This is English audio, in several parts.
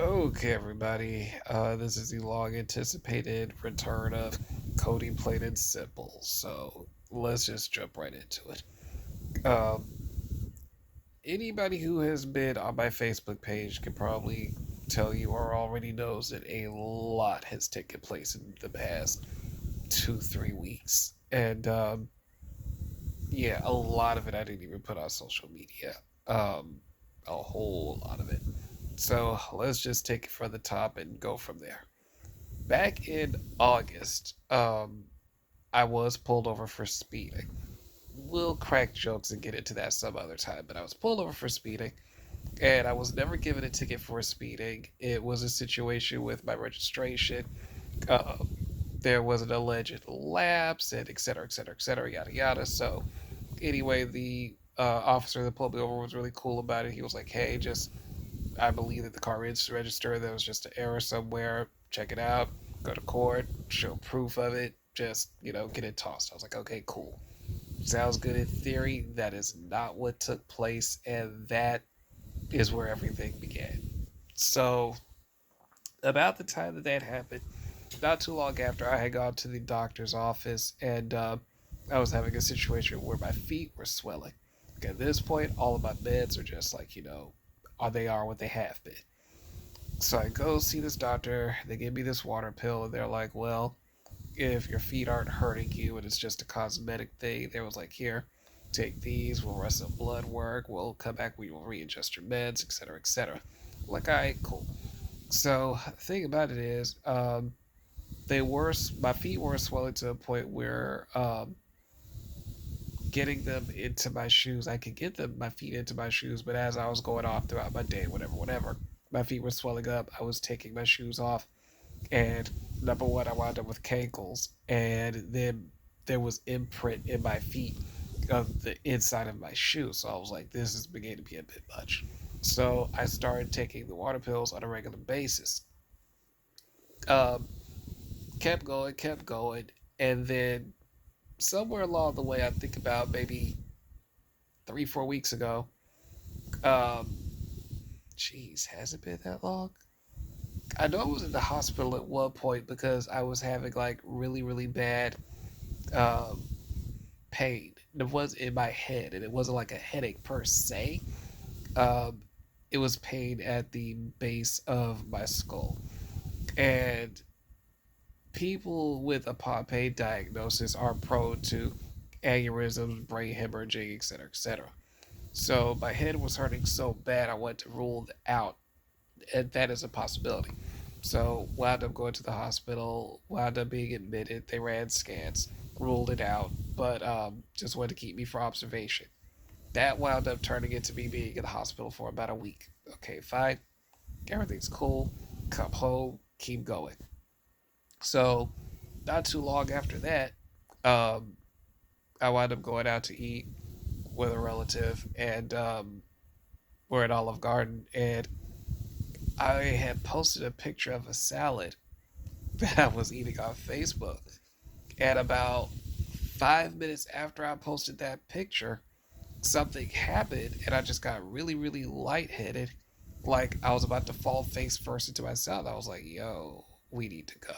Okay, everybody. This is the long anticipated return of Kody Plain and Simple. So let's just jump right into it. Um, Anybody who has been on my Facebook page can probably tell you or already knows that a lot has taken place in the past 2, 3 weeks. And yeah, a lot of it I didn't even put on social media. Um, a whole lot of it. So let's just take it from the top and go from there. Back in August, I was pulled over for speeding. We'll crack jokes and get into that some other time, but I was pulled over for speeding, and I was never given a ticket for speeding. It was a situation with my registration. Uh, there was an alleged lapse, and et cetera, et cetera, et cetera, yada yada. So, anyway, the officer that pulled me over was really cool about it. He was like, "Hey, just I believe that the car is registered. There was just an error somewhere. Check it out. Go to court. Show proof of it. Just, get it tossed." I was like, okay, cool. Sounds good in theory. That is not what took place. And that is where everything began. So, about the time that that happened, not too long after, I had gone to the doctor's office and I was having a situation where my feet were swelling. At this point, all of my meds are just like, they are what they have been. So I go see this doctor. They give me this water pill, and they're like, "Well, if your feet aren't hurting you and it's just a cosmetic thing," they was like, "Here, take these. We'll run some blood work. We'll come back. We will readjust your meds, etc., etc." Like, all right, cool. So the thing about it is, my feet were swelling to a point where getting them into my shoes, I could get my feet into my shoes, but as I was going off throughout my day, whatever, my feet were swelling up. I was taking my shoes off, and number one, I wound up with cankles, and then there was imprint in my feet of the inside of my shoe. So I was like, this is beginning to be a bit much. So I started taking the water pills on a regular basis. Um, kept going, and then somewhere along the way, I think about maybe 3, 4 weeks ago. Um, Jeez, has it been that long? I know I was in the hospital at one point because I was having like really, really bad um, pain. It was in my head, and it wasn't like a headache per se. Um, it was pain at the base of my skull. And people with a Pompe diagnosis are prone to aneurysms, brain hemorrhaging, etc., etc. So my head was hurting so bad, I went to rule it out, and that is a possibility. So wound up going to the hospital, wound up being admitted. They ran scans, ruled it out, but just wanted to keep me for observation. That wound up turning into me being in the hospital for about a week. Okay, fine, everything's cool. Come home, keep going. So not too long after that, um, I wound up going out to eat with a relative, and we're at Olive Garden, and I had posted a picture of a salad that I was eating on Facebook. And about 5 minutes after I posted that picture, something happened, and I just got really, really lightheaded. Like I was about to fall face first into my salad. I was like, yo, we need to go.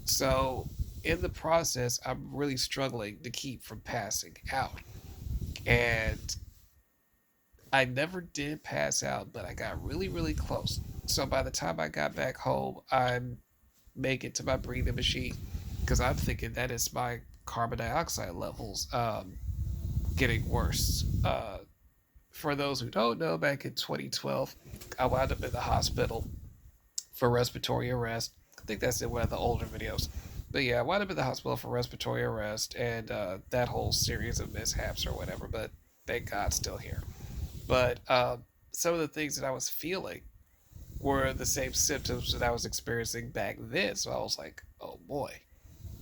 So, in the process, I'm really struggling to keep from passing out. And I never did pass out, but I got really, really close. So by the time I got back home, I'm making to my breathing machine because I'm thinking that is my carbon dioxide levels getting worse. For those who don't know, back in 2012, I wound up in the hospital for respiratory arrest. I think that's in one of the older videos. But yeah, I wound up in the hospital for respiratory arrest and that whole series of mishaps or whatever. But thank God, still here. But some of the things that I was feeling were the same symptoms that I was experiencing back then. So I was like, oh boy.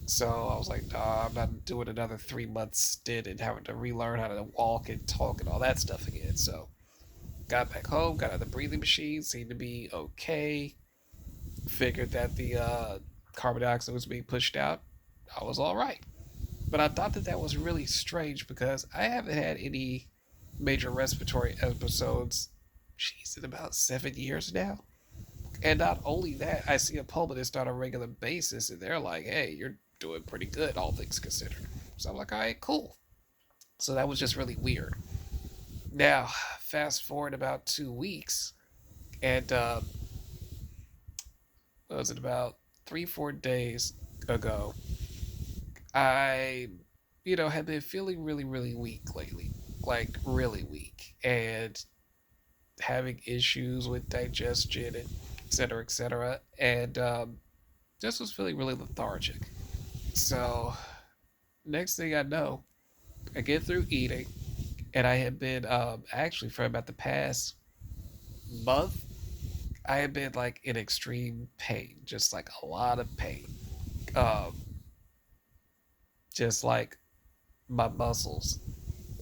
So I was like, nah, I'm not doing another 3 month stint and having to relearn how to walk and talk and all that stuff again. So got back home, got out the breathing machine, seemed to be okay. Figured that the carbon dioxide was being pushed out. I was all right. But I thought that that was really strange because I haven't had any major respiratory episodes, jeez, in about 7 years now. And not only that, I see a pulmonist on a regular basis, and they're like, "Hey, you're doing pretty good, all things considered." So I'm like, "All right, cool." So that was just really weird. Now, fast forward about 2 weeks, and what was it, about 3, 4 days ago? I, had been feeling really, really weak lately, like really weak, and having issues with digestion and et cetera, et cetera. And just was feeling really lethargic. So, next thing I know, I get through eating, and I had been, actually, for about the past month, I had been like in extreme pain, just like a lot of pain. Um, just like my muscles,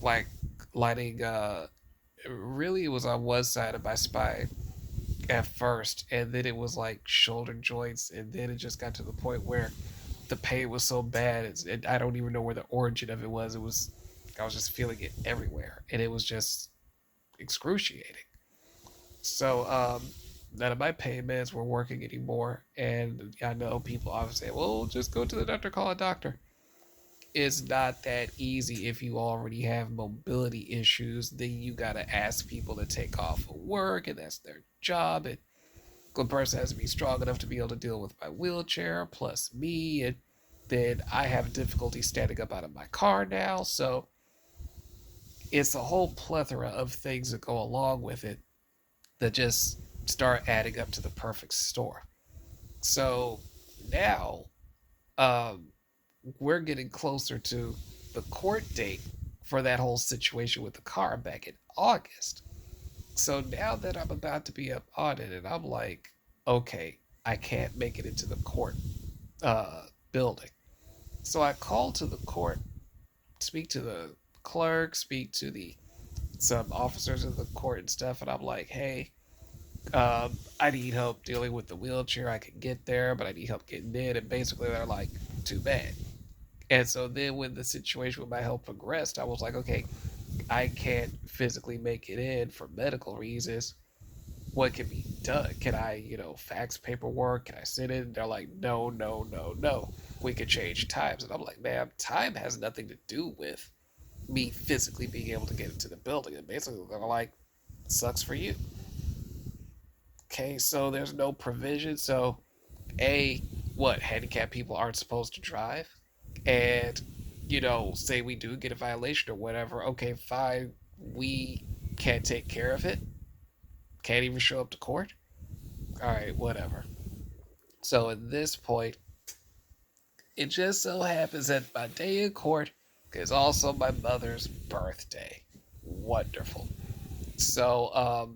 like lighting, really it was on one side of my spine at first, and then it was like shoulder joints, and then it just got to the point where the pain was so bad, I don't even know where the origin of it was. I was just feeling it everywhere, and it was just excruciating. So none of my pain meds were working anymore, and I know people often say, "Well, just go to the doctor, call a doctor." It's not that easy if you already have mobility issues. Then you gotta ask people to take off of work, and that's their job. And the person has to be strong enough to be able to deal with my wheelchair, plus me, and then I have difficulty standing up out of my car now. So it's a whole plethora of things that go along with it that just start adding up to the perfect storm. So now um, we're getting closer to the court date for that whole situation with the car back in August. So now that I'm about to be up audited, I'm like, okay, I can't make it into the court building. So I called to the court, speak to the clerk, speak to the some officers of the court and stuff, and I'm like, hey, I need help dealing with the wheelchair. I can get there, but I need help getting in. And basically, they're like, too bad. And so then when the situation with my health progressed, I was like, okay, I can't physically make it in for medical reasons. What can be done? Can I, fax paperwork? Can I sit in? They're like, no, no, no, no. We could change times. And I'm like, man, time has nothing to do with me physically being able to get into the building. And basically, they're like, sucks for you. Okay, so there's no provision. So, A, what, handicapped people aren't supposed to drive? And, say we do get a violation or whatever, okay, fine, we can't take care of it, can't even show up to court. All right, whatever. So at this point, it just so happens that my day in court is also my mother's birthday. Wonderful. So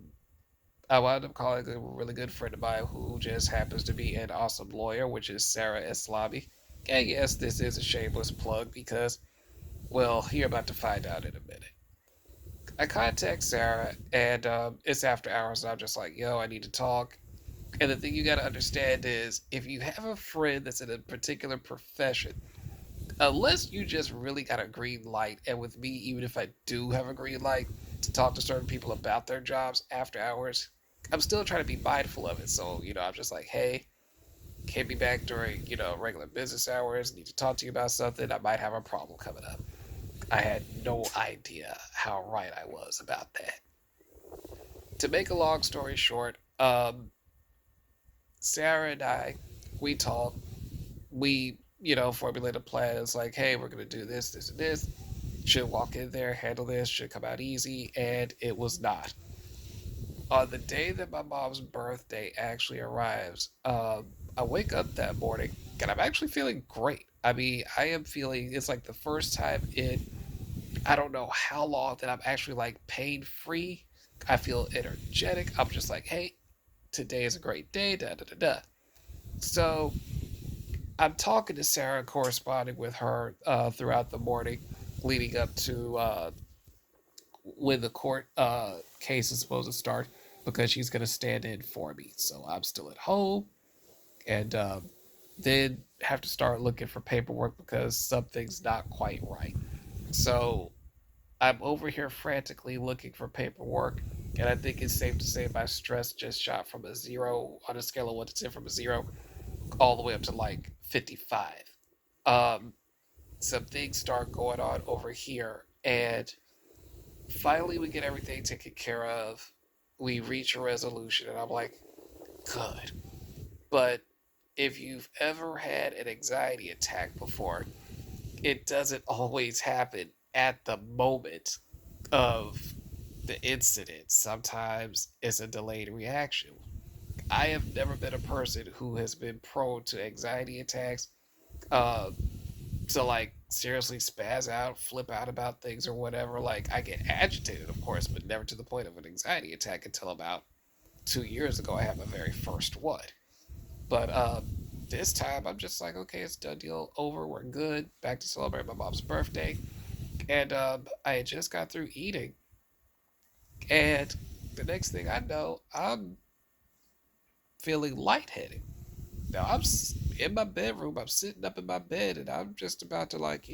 I wound up calling a really good friend of mine who just happens to be an awesome lawyer, which is Sarah Eslabi. And yes, this is a shameless plug because, well, you're about to find out in a minute. I contact Sarah, and it's after hours, and I'm just like, yo, I need to talk. And the thing you gotta understand is if you have a friend that's in a particular profession, unless you just really got a green light, and with me, even if I do have a green light to talk to certain people about their jobs after hours, I'm still trying to be mindful of it. So, I'm just like, hey, can't be back during, regular business hours, need to talk to you about something, I might have a problem coming up. I had no idea how right I was about that. To make a long story short, Sarah and I, we talked, we, formulate a plan. It's like, hey, we're going to do this, this, and this. Should walk in there, handle this, should come out easy. And it was not. On the day that my mom's birthday actually arrives, I wake up that morning and I'm actually feeling great. I mean, I am feeling it's like the first time in I don't know how long that I'm actually like pain free. I feel energetic. I'm just like, hey, today is a great day. Da da da da. So I'm talking to Sarah, corresponding with her throughout the morning, leading up to when the court case is supposed to start, because she's going to stand in for me. So I'm still at home, and then have to start looking for paperwork because something's not quite right. So I'm over here frantically looking for paperwork, And I think it's safe to say my stress just shot from a zero on a scale of 1 to 10, from a zero all the way up to like 55. Um, some things start going on over here, and finally we get everything taken care of. We reach a resolution, and I'm like, good. But if you've ever had an anxiety attack before, it doesn't always happen at the moment of the incident. Sometimes it's a delayed reaction. I have never been a person who has been prone to anxiety attacks, uh, to like seriously spaz out, flip out about things or whatever. Like I get agitated, of course, but never to the point of an anxiety attack until about 2 years ago. I had my very first one. But this time I'm just like, okay, it's done deal, over, we're good. Back to celebrate my mom's birthday. And I had just got through eating, and the next thing I know, I'm feeling lightheaded. Now in my bedroom, I'm sitting up in my bed, and I'm just about to like,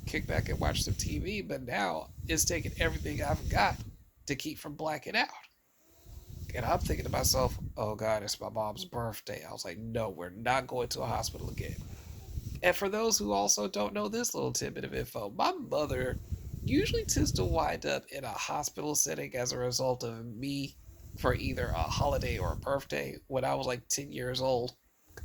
kick back and watch some TV. But now it's taking everything I've got to keep from blacking out. And I'm thinking to myself, oh God, it's my mom's birthday. I was like, no, we're not going to a hospital again. And for those who also don't know this little tidbit of info, my mother usually tends to wind up in a hospital setting as a result of me for either a holiday or a birthday. When I was like 10 years old,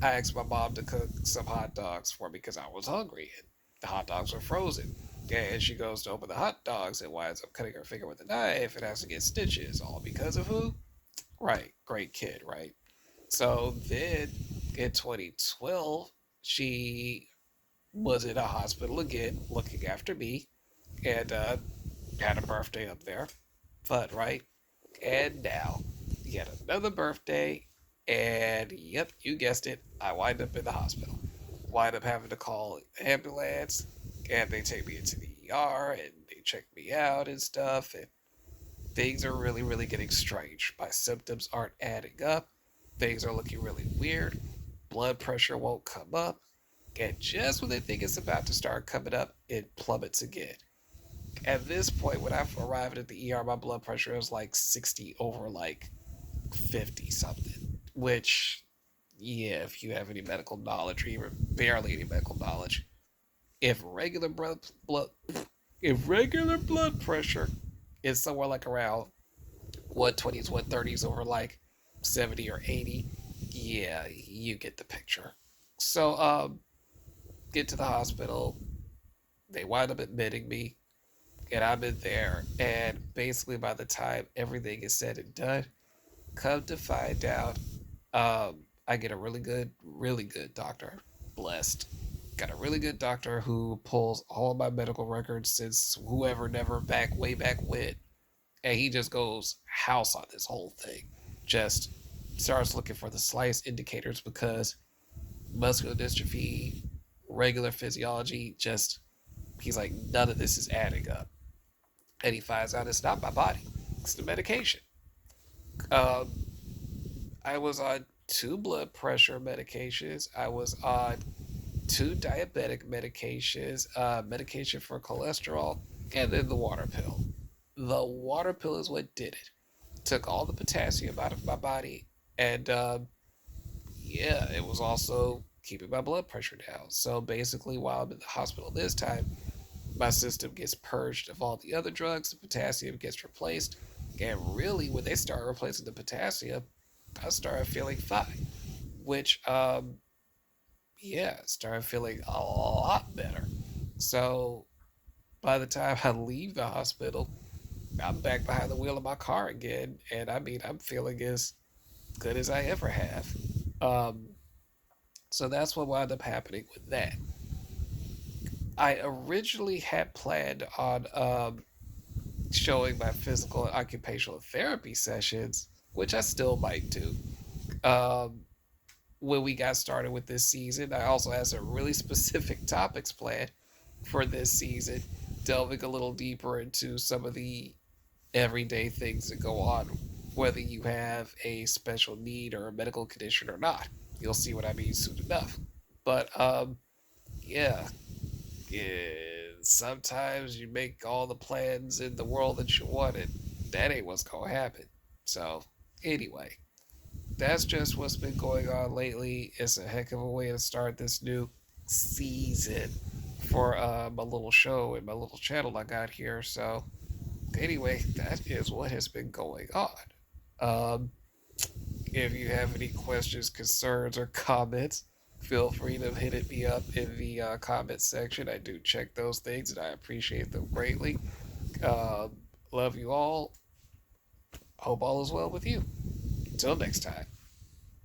I asked my mom to cook some hot dogs for me because I was hungry, and the hot dogs were frozen. And she goes to open the hot dogs and winds up cutting her finger with a knife and has to get stitches, all because of who? Right, great kid, right? So then in 2012, she was in a hospital again looking after me, and had a birthday up there. Fun, right? And now, yet another birthday, and yep, you guessed it, I wind up in the hospital. Wind up having to call an ambulance, and they take me into the ER, and they check me out and stuff, and things are really, really getting strange. My symptoms aren't adding up. Things are looking really weird. Blood pressure won't come up. And just when they think it's about to start coming up, it plummets again. At this point, when I arrived at the ER, my blood pressure was like 60 over like 50 something. Which, yeah, if you have any medical knowledge, or even barely any medical knowledge, if regular blood pressure is somewhere like around 120s, 130s over like 70 or 80, yeah, you get the picture. So, get to the hospital. They wind up admitting me, and I'm in there. And basically, by the time everything is said and done, come to find out, I get a really good doctor. Blessed. Got a really good doctor who pulls all of my medical records since whoever never back way back when, and he just goes house on this whole thing. Just starts looking for the slightest indicators because muscular dystrophy, regular physiology, just he's like, none of this is adding up. And he finds out it's not my body, it's the medication. Um, I was on two blood pressure medications. I was on two diabetic medications, medication for cholesterol, and then the water pill. The water pill is what did it. Took all the potassium out of my body, and yeah, it was also keeping my blood pressure down. So basically, while I'm in the hospital this time, my system gets purged of all the other drugs, the potassium gets replaced, and really, when they start replacing the potassium, I started feeling fine, which, yeah, started feeling a lot better. So by the time I leave the hospital, I'm back behind the wheel of my car again, and I mean, I'm feeling as good as I ever have. Um, so that's what wound up happening with that. I originally had planned on showing my physical and occupational therapy sessions, which I still might do. Um, when we got started with this season, I also had some really specific topics planned for this season, delving a little deeper into some of the everyday things that go on, whether you have a special need or a medical condition or not. You'll see what I mean soon enough. But yeah, yeah, sometimes you make all the plans in the world that you want, and that ain't what's gonna happen. So, anyway, that's just what's been going on lately. It's a heck of a way to start this new season for my little show and my little channel I got here. So, anyway, that is what has been going on. Um, if you have any questions, concerns, or comments, feel free to hit it me up in the comment section. I do check those things and I appreciate them greatly. Uh, love you all. Hope all is well with you. Until next time.